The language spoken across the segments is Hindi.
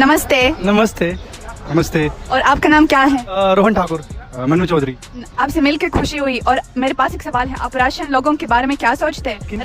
नमस्ते। नमस्ते। नमस्ते। और आपका नाम क्या है? रोहन ठाकुर। मनु चौधरी। आपसे मिलकर खुशी हुई। और मेरे पास एक सवाल है, आप रशियन लोगों के बारे में क्या सोचते हैं?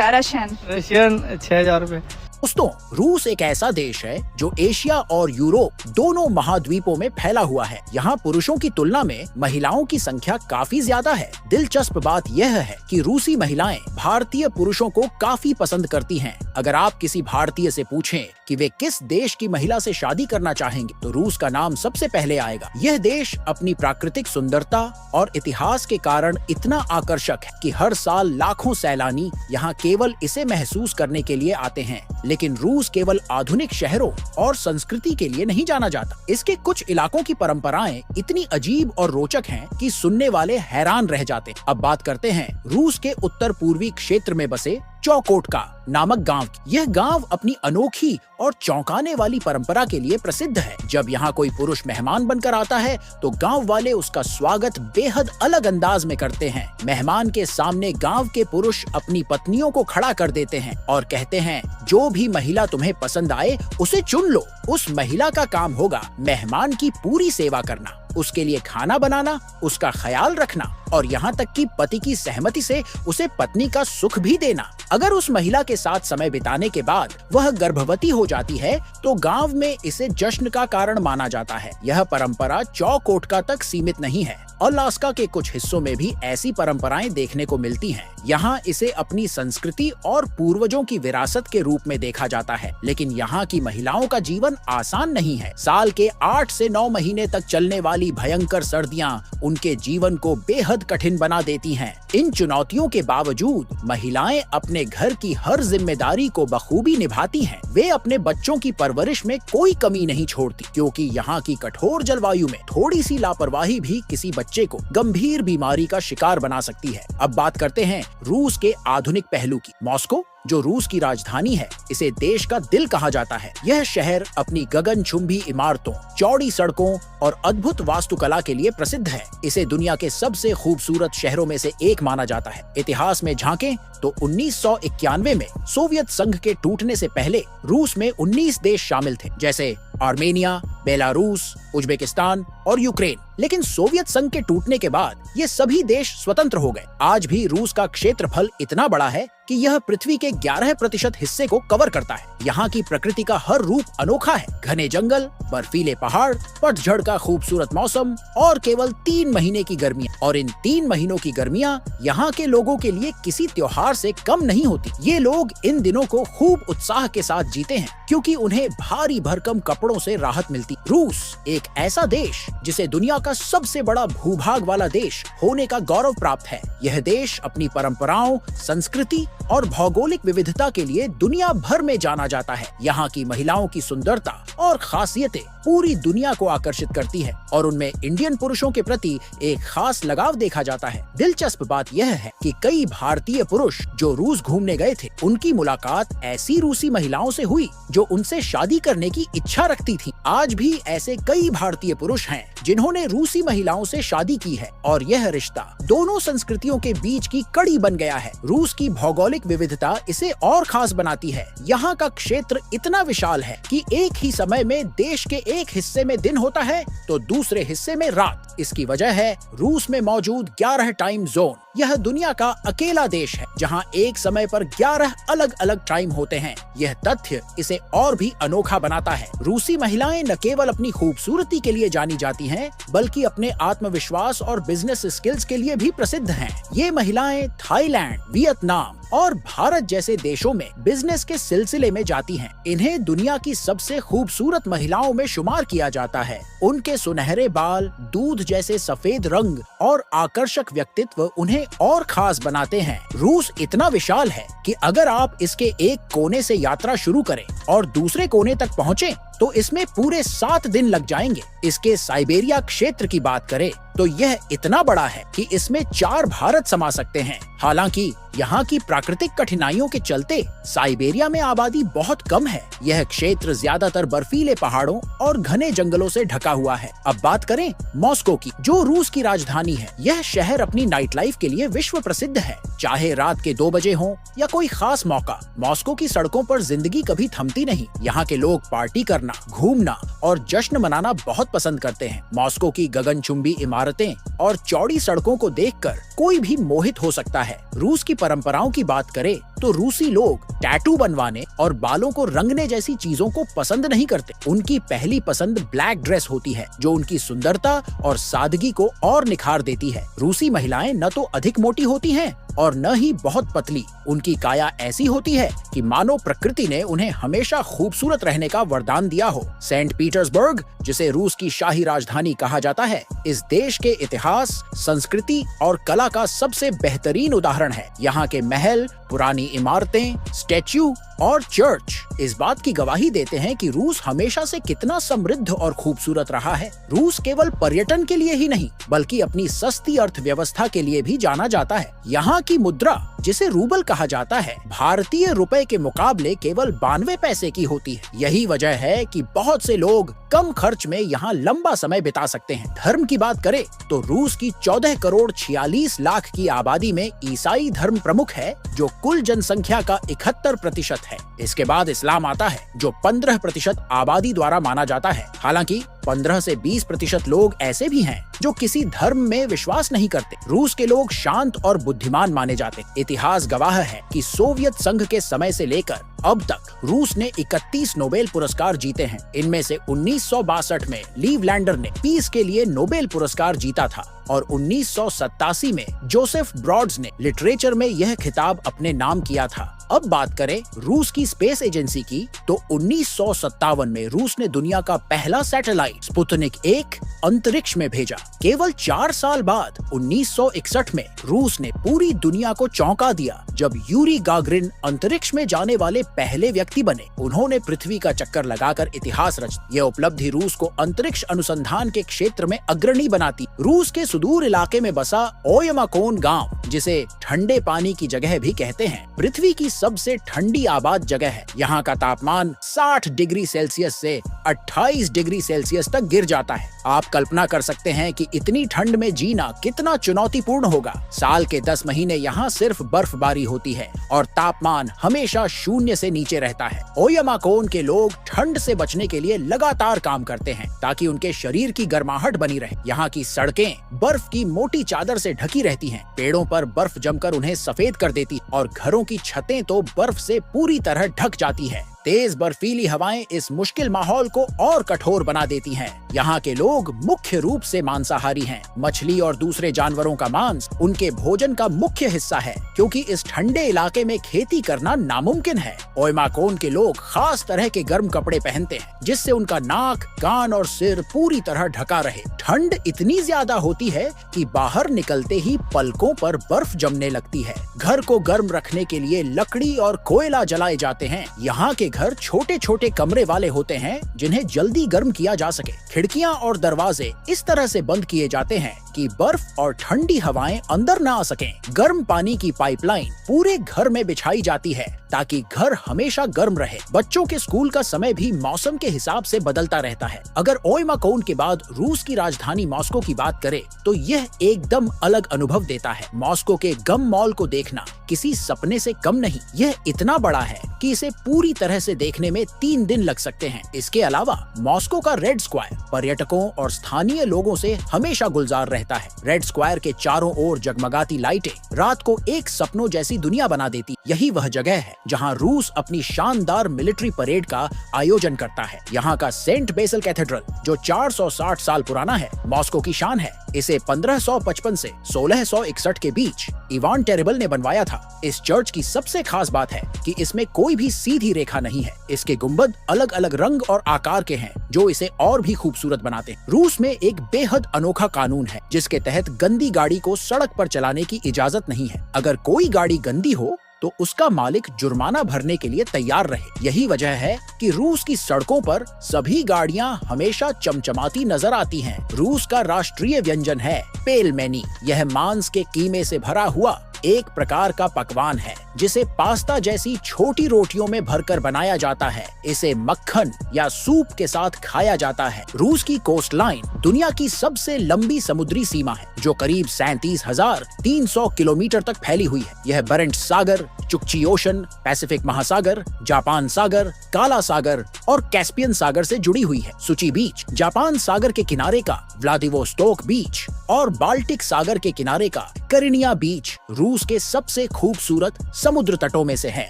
रशियन 6,000 रुपए। दोस्तों, रूस एक ऐसा देश है जो एशिया और यूरोप दोनों महाद्वीपों में फैला हुआ है। यहाँ पुरुषों की तुलना में महिलाओं की संख्या काफी ज्यादा है। दिलचस्प बात यह है कि रूसी महिलाएं भारतीय पुरुषों को काफी पसंद करती हैं। अगर आप किसी भारतीय से पूछें कि वे किस देश की महिला से शादी करना चाहेंगे, तो रूस का नाम सबसे पहले आएगा। यह देश अपनी प्राकृतिक सुंदरता और इतिहास के कारण इतना आकर्षक है कि हर साल लाखों सैलानी यहाँ केवल इसे महसूस करने के लिए आते हैं। लेकिन रूस केवल आधुनिक शहरों और संस्कृति के लिए नहीं जाना जाता। इसके कुछ इलाकों की परंपराएं इतनी अजीब और रोचक हैं कि सुनने वाले हैरान रह जाते हैं। अब बात करते हैं रूस के उत्तर पूर्वी क्षेत्र में बसे चौकोटका नामक गांव की। यह गांव अपनी अनोखी और चौंकाने वाली परंपरा के लिए प्रसिद्ध है। जब यहाँ कोई पुरुष मेहमान बनकर आता है तो गांव वाले उसका स्वागत बेहद अलग अंदाज में करते हैं। मेहमान के सामने गांव के पुरुष अपनी पत्नियों को खड़ा कर देते हैं और कहते हैं, जो भी महिला तुम्हें पसंद आए उसे चुन लो। उस महिला का काम होगा मेहमान की पूरी सेवा करना, उसके लिए खाना बनाना, उसका ख्याल रखना और यहाँ तक कि पति की सहमति से उसे पत्नी का सुख भी देना। अगर उस महिला के साथ समय बिताने के बाद वह गर्भवती हो जाती है तो गांव में इसे जश्न का कारण माना जाता है। यह परंपरा चौकोटका तक सीमित नहीं है। अलास्का के कुछ हिस्सों में भी ऐसी परंपराएं देखने को मिलती हैं। यहाँ इसे अपनी संस्कृति और पूर्वजों की विरासत के रूप में देखा जाता है। लेकिन यहाँ की महिलाओं का जीवन आसान नहीं है। साल के 8 से 9 महीने तक चलने वाली भयंकर सर्दियाँ उनके जीवन को बेहद कठिन बना देती हैं। इन चुनौतियों के बावजूद महिलाएं अपने घर की हर जिम्मेदारी को बखूबी निभाती हैं। वे अपने बच्चों की परवरिश में कोई कमी नहीं छोड़ती, क्योंकि यहाँ की कठोर जलवायु में थोड़ी सी लापरवाही भी किसी बच्चे को गंभीर बीमारी का शिकार बना सकती है। अब बात करते हैं रूस के आधुनिक पहलू की। मॉस्को, जो रूस की राजधानी है, इसे देश का दिल कहा जाता है। यह शहर अपनी गगनचुंबी इमारतों, चौड़ी सड़कों और अद्भुत वास्तुकला के लिए प्रसिद्ध है। इसे दुनिया के सबसे खूबसूरत शहरों में से एक माना जाता है। इतिहास में झांकें तो 1991 में सोवियत संघ के टूटने से पहले रूस में 19 देश शामिल थे, जैसे आर्मेनिया, बेलारूस, उज्बेकिस्तान और यूक्रेन। लेकिन सोवियत संघ के टूटने के बाद ये सभी देश स्वतंत्र हो गए। आज भी रूस का क्षेत्रफल इतना बड़ा है कि यह पृथ्वी के 11% हिस्से को कवर करता है। यहाँ की प्रकृति का हर रूप अनोखा है। घने जंगल, बर्फीले पहाड़, पतझड़ का खूबसूरत मौसम और केवल 3 महीने की गर्मियाँ। और इन 3 महीनों की गर्मियाँ यहाँ के लोगों के लिए किसी त्योहार से कम नहीं होती। ये लोग इन दिनों को खूब उत्साह के साथ जीते हैं, क्योंकि उन्हें भारी भरकम कपड़ों से राहत मिलती। रूस एक ऐसा देश जिसे दुनिया का सबसे बड़ा भूभाग वाला देश होने का गौरव प्राप्त है। यह देश अपनी परंपराओं, संस्कृति और भौगोलिक विविधता के लिए दुनिया भर में जाना जाता है। यहाँ की महिलाओं की सुंदरता और खासियतें पूरी दुनिया को आकर्षित करती है और उनमें इंडियन पुरुषों के प्रति एक खास लगाव देखा जाता है। दिलचस्प बात यह है कि कई भारतीय पुरुष जो रूस घूमने गए थे, उनकी मुलाकात ऐसी रूसी महिलाओं से हुई जो उनसे शादी करने की इच्छा रखती थी। आज भी ऐसे कई भारतीय पुरुष हैं जिन्होंने रूसी महिलाओं से शादी की है और यह रिश्ता दोनों संस्कृतियों के बीच की कड़ी बन गया है। रूस की भौगोलिक विविधता इसे और खास बनाती है। यहाँ का क्षेत्र इतना विशाल है कि एक ही समय में देश के एक हिस्से में दिन होता है तो दूसरे हिस्से में रात। इसकी वजह है रूस में मौजूद 11 टाइम जोन। यह दुनिया का अकेला देश है जहां एक समय पर 11 अलग अलग टाइम होते हैं। यह तथ्य इसे और भी अनोखा बनाता है। रूसी महिलाएं न केवल अपनी खूबसूरती के लिए जानी जाती हैं, बल्कि अपने आत्मविश्वास और बिजनेस स्किल्स के लिए भी प्रसिद्ध हैं। ये महिलाएं थाईलैंड, वियतनाम और भारत जैसे देशों में बिजनेस के सिलसिले में जाती हैं। इन्हें दुनिया की सबसे खूबसूरत महिलाओं में शुमार किया जाता है। उनके सुनहरे बाल, दूध जैसे सफेद रंग और आकर्षक व्यक्तित्व उन्हें और खास बनाते हैं। रूस इतना विशाल है कि अगर आप इसके एक कोने से यात्रा शुरू करें और दूसरे कोने तक पहुँचे तो इसमें पूरे 7 दिन लग जाएंगे। इसके साइबेरिया क्षेत्र की बात करें तो यह इतना बड़ा है कि इसमें 4 भारत समा सकते हैं। हालांकि यहाँ की प्राकृतिक कठिनाइयों के चलते साइबेरिया में आबादी बहुत कम है। यह क्षेत्र ज्यादातर बर्फीले पहाड़ों और घने जंगलों से ढका हुआ है। अब बात करें मॉस्को की, जो रूस की राजधानी है। यह शहर अपनी नाइट लाइफ के लिए विश्व प्रसिद्ध है। चाहे रात के 2 बजे हो या कोई खास मौका, मॉस्को की सड़कों पर जिंदगी कभी थमती नहीं। यहाँ के लोग पार्टी करना, करना, घूमना और जश्न मनाना बहुत पसंद करते हैं। मॉस्को की गगनचुंबी इमारतें और चौड़ी सड़कों को देखकर कोई भी मोहित हो सकता है। रूस की परंपराओं की बात करें तो रूसी लोग टैटू बनवाने और बालों को रंगने जैसी चीजों को पसंद नहीं करते। उनकी पहली पसंद ब्लैक ड्रेस होती है, जो उनकी सुंदरता और सादगी को और निखार देती है। रूसी महिलाएं न तो अधिक मोटी होती हैं और न ही बहुत पतली। उनकी काया ऐसी होती है कि मानो प्रकृति ने उन्हें हमेशा खूबसूरत रहने का वरदान दिया हो। सेंट पीटर्सबर्ग, जिसे रूस की शाही राजधानी कहा जाता है, इस देश के इतिहास, संस्कृति और कला का सबसे बेहतरीन उदाहरण है। यहाँ के महल, पुरानी इमारतें, स्टैच्यू और चर्च इस बात की गवाही देते हैं कि रूस हमेशा से कितना समृद्ध और खूबसूरत रहा है। रूस केवल पर्यटन के लिए ही नहीं, बल्कि अपनी सस्ती अर्थव्यवस्था के लिए भी जाना जाता है। यहाँ की मुद्रा, जिसे रूबल कहा जाता है, भारतीय रुपए के मुकाबले केवल 92 पैसे की होती है। यही वजह है कि बहुत से लोग कम खर्च में यहाँ लंबा समय बिता सकते हैं। धर्म की बात करें तो रूस की 14 करोड़ 46 लाख की आबादी में ईसाई धर्म प्रमुख है, जो कुल जनसंख्या का 71% है। इसके बाद इस्लाम आता है, जो 15% आबादी द्वारा माना जाता है। हालांकि 15 से 20% लोग ऐसे भी हैं जो किसी धर्म में विश्वास नहीं करते। रूस के लोग शांत और बुद्धिमान माने जाते। इतिहास गवाह है कि सोवियत संघ के समय से लेकर अब तक रूस ने 31 नोबेल पुरस्कार जीते हैं। इनमें से 1962 में लीवलैंडर ने पीस के लिए नोबेल पुरस्कार जीता था और 1987 में जोसेफ ब्रॉड्स ने लिटरेचर में यह खिताब अपने नाम किया था। अब बात करें रूस की स्पेस एजेंसी की, तो 1957 में रूस ने दुनिया का पहला सैटेलाइट स्पुतनिक 1 अंतरिक्ष में भेजा। केवल 4 साल बाद 1961 में रूस ने पूरी दुनिया को चौंका दिया जब यूरी गागरिन अंतरिक्ष में जाने वाले पहले व्यक्ति बने। उन्होंने पृथ्वी का चक्कर लगाकर इतिहास रचा। यह उपलब्धि रूस को अंतरिक्ष अनुसंधान के क्षेत्र में अग्रणी बनाती। रूस के सुदूर इलाके में बसा ओयमाकोन गांव, जिसे ठंडे पानी की जगह भी कहते हैं, पृथ्वी की सबसे ठंडी आबाद जगह है। यहाँ का तापमान 60 डिग्री सेल्सियस से 28 डिग्री सेल्सियस तक गिर जाता है। आप कल्पना कर सकते हैं कि इतनी ठंड में जीना कितना चुनौतीपूर्ण होगा। साल के 10 महीने यहाँ सिर्फ बर्फबारी होती है और तापमान हमेशा 0 से नीचे रहता है। ओयमाकोन के लोग ठंड से बचने के लिए लगातार काम करते हैं ताकि उनके शरीर की गर्माहट बनी रहे। यहाँ की सड़कें बर्फ की मोटी चादर से ढकी रहती हैं। पेड़ों पर बर्फ जमकर उन्हें सफेद कर देती और घरों की छतें तो बर्फ से पूरी तरह ढक जाती है। तेज बर्फीली हवाएं इस मुश्किल माहौल को और कठोर बना देती हैं। यहाँ के लोग मुख्य रूप से मांसाहारी हैं। मछली और दूसरे जानवरों का मांस उनके भोजन का मुख्य हिस्सा है, क्योंकि इस ठंडे इलाके में खेती करना नामुमकिन है। ओयमाकोन के लोग खास तरह के गर्म कपड़े पहनते हैं, जिससे उनका नाक, कान और सिर पूरी तरह ढका रहे। ठंड इतनी ज्यादा होती है कि बाहर निकलते ही पलकों पर बर्फ जमने लगती है। घर को गर्म रखने के लिए लकड़ी और कोयला जलाए जाते हैं। यहाँ के घर छोटे छोटे कमरे वाले होते हैं, जिन्हें जल्दी गर्म किया जा सके। खिड़कियां और दरवाजे इस तरह से बंद किए जाते हैं कि बर्फ और ठंडी हवाएं अंदर न आ सकें। गर्म पानी की पाइपलाइन पूरे घर में बिछाई जाती है ताकि घर हमेशा गर्म रहे। बच्चों के स्कूल का समय भी मौसम के हिसाब से बदलता रहता है। अगर ओयमाकोन के बाद रूस की राजधानी मॉस्को की बात करें तो यह एकदम अलग अनुभव देता है। मॉस्को के गम मॉल को देखना किसी सपने से कम नहीं। यह इतना बड़ा है कि इसे पूरी तरह से देखने में 3 दिन लग सकते हैं। इसके अलावा मॉस्को का रेड स्क्वायर पर्यटकों और स्थानीय लोगों से हमेशा गुलजार रहता है। रेड स्क्वायर के चारों ओर जगमगाती लाइटें रात को एक सपनों जैसी दुनिया बना देती। यही वह जगह है जहां रूस अपनी शानदार मिलिट्री परेड का आयोजन करता है। यहाँ का सेंट बेसिल कैथेड्रल, जो 460 साल पुराना है, मॉस्को की शान है। इसे 1555 से 1661 के बीच इवान टेरेबल ने बनवाया था। इस चर्च की सबसे खास बात है कि इसमें कोई भी सीधी रेखा नहीं है। इसके गुंबद अलग अलग रंग और आकार के हैं, जो इसे और भी खूबसूरत बनाते हैं। रूस में एक बेहद अनोखा कानून है, जिसके तहत गंदी गाड़ी को सड़क पर चलाने की इजाजत नहीं है। अगर कोई गाड़ी गंदी हो तो उसका मालिक जुर्माना भरने के लिए तैयार रहे। यही वजह है कि रूस की सड़कों पर सभी गाड़ियां हमेशा चमचमाती नजर आती हैं। रूस का राष्ट्रीय व्यंजन है पेलमेनी। यह मांस के कीमे से भरा हुआ एक प्रकार का पकवान है जिसे पास्ता जैसी छोटी रोटियों में भरकर बनाया जाता है। इसे मक्खन या सूप के साथ खाया जाता है। रूस की कोस्ट लाइन दुनिया की सबसे लंबी समुद्री सीमा है जो करीब 37,300 किलोमीटर तक फैली हुई है। यह बरंट सागर, चुक्ची ओशन, पैसिफिक महासागर, जापान सागर, काला सागर और कैस्पियन सागर से जुड़ी हुई है। सुची बीच जापान सागर के किनारे का व्लादिवोस्टोक बीच और बाल्टिक सागर के किनारे का करिनिया बीच रूस के सबसे खूबसूरत समुद्र तटों में से है।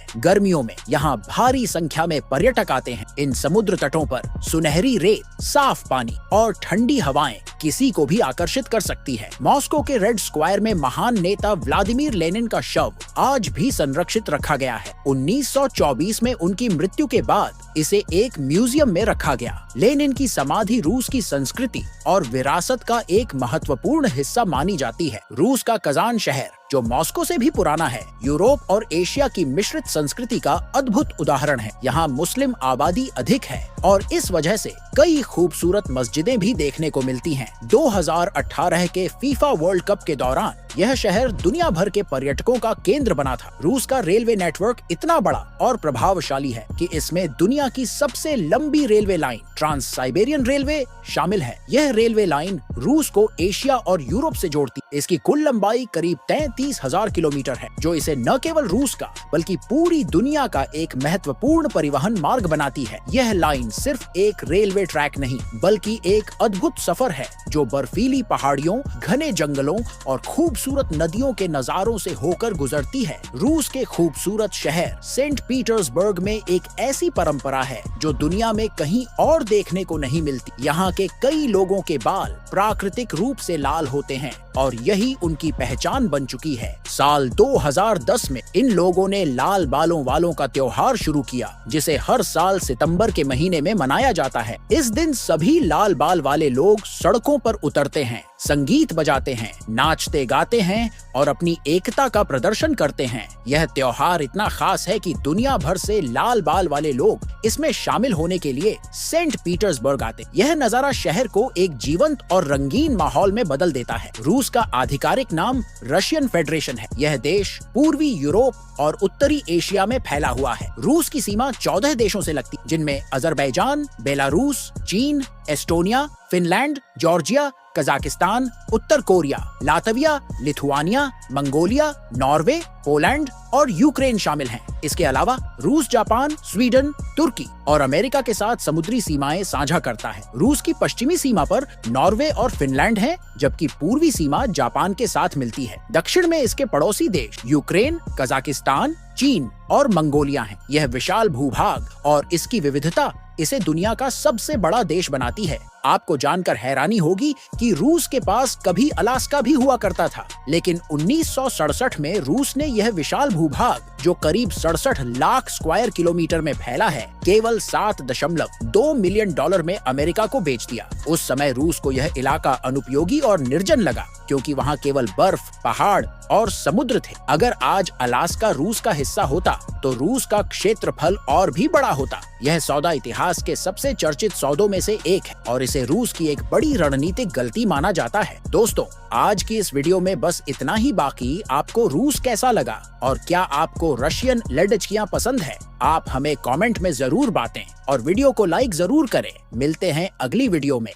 गर्मियों में यहाँ भारी संख्या में पर्यटक आते हैं। इन समुद्र तटों पर सुनहरी रेत, साफ पानी और ठंडी हवाएं किसी को भी आकर्षित कर सकती है। मॉस्को के रेड स्क्वायर में महान नेता व्लादिमीर लेनिन का शव आज भी संरक्षित रखा गया है। 1924 में उनकी मृत्यु के बाद इसे एक म्यूजियम में रखा गया। लेनिन की समाधि रूस की संस्कृति और विरासत का एक महत्वपूर्ण हिस्सा मानी जाती है। रूस का कजान शहर जो मॉस्को से भी पुराना है, यूरोप और एशिया की मिश्रित संस्कृति का अद्भुत उदाहरण है। यहाँ मुस्लिम आबादी अधिक है और इस वजह से कई खूबसूरत मस्जिदें भी देखने को मिलती हैं। 2018 के फीफा वर्ल्ड कप के दौरान यह शहर दुनिया भर के पर्यटकों का केंद्र बना था। रूस का रेलवे नेटवर्क इतना बड़ा और प्रभावशाली है कि इसमें दुनिया की सबसे लंबी railway line trans Siberian railway शामिल है। यह रेलवे लाइन रूस को एशिया और यूरोप से जोड़ती है। इसकी कुल लंबाई करीब 33,000 किलोमीटर है, जो इसे न केवल रूस का बल्कि पूरी दुनिया का एक महत्वपूर्ण परिवहन मार्ग बनाती है। यह लाइन सिर्फ एक रेलवे ट्रैक नहीं बल्कि एक अद्भुत सफर है जो बर्फीली पहाड़ियों, घने जंगलों और खूबसूरत नदियों के नजारों से होकर गुजरती है। रूस के खूबसूरत शहर सेंट पीटर्सबर्ग में एक ऐसी परंपरा है जो दुनिया में कहीं और देखने को नहीं मिलती। यहाँ के कई लोगों के बाल प्राकृतिक रूप से लाल होते हैं और यही उनकी पहचान बन चुकी है। साल 2010 में इन लोगों ने लाल बालों वालों का त्योहार शुरू किया, जिसे हर साल सितंबर के महीने में मनाया जाता है। इस दिन सभी लाल बाल वाले लोग सड़कों पर उतरते हैं, संगीत बजाते हैं, नाचते गाते हैं और अपनी एकता का प्रदर्शन करते हैं। यह त्योहार इतना खास है कि दुनिया भर से लाल बाल वाले लोग इसमें शामिल होने के लिए सेंट पीटर्सबर्ग आते। यह नजारा शहर को एक जीवंत और रंगीन माहौल में बदल देता है। रूस का आधिकारिक नाम रशियन फेडरेशन है। यह देश पूर्वी यूरोप और उत्तरी एशिया में फैला हुआ है। रूस की सीमा 14 देशों से लगती, जिनमें अजरबैजान, बेलारूस, चीन, एस्टोनिया, फिनलैंड, जॉर्जिया, कजाकिस्तान, उत्तर Korea, Latvia, Lithuania, Mongolia, Norway, Poland और यूक्रेन शामिल हैं। इसके अलावा रूस जापान, स्वीडन, तुर्की और अमेरिका के साथ समुद्री सीमाएं साझा करता है। रूस की पश्चिमी सीमा पर नॉर्वे और फिनलैंड है, जबकि पूर्वी सीमा जापान के साथ मिलती है। दक्षिण में इसके पड़ोसी देश यूक्रेन, कजाकिस्तान, चीन और मंगोलिया हैं। यह विशाल भूभाग और इसकी विविधता इसे दुनिया का सबसे बड़ा देश बनाती है। आपको जानकर हैरानी होगी कि रूस के पास कभी अलास्का भी हुआ करता था, लेकिन 1967 में रूस ने यह विशाल भूभाग, जो करीब 67 लाख स्क्वायर किलोमीटर में फैला है, केवल $7.2 मिलियन में अमेरिका को बेच दिया। उस समय रूस को यह इलाका अनुपयोगी और निर्जन लगा, क्योंकि वहाँ केवल बर्फ, पहाड़ और समुद्र थे। अगर आज अलास्का रूस का हिस्सा होता तो रूस का क्षेत्रफल और भी बड़ा होता। यह सौदा इतिहास के सबसे चर्चित सौदों में से एक है और इसे रूस की एक बड़ी रणनीतिक गलती माना जाता है। दोस्तों, आज की इस वीडियो में बस इतना ही। बाकी आपको रूस कैसा लगा और क्या आपको रशियन लेडचकियां पसंद है? आप हमें कमेंट में जरूर बातें और वीडियो को लाइक जरूर करें। मिलते हैं अगली वीडियो में।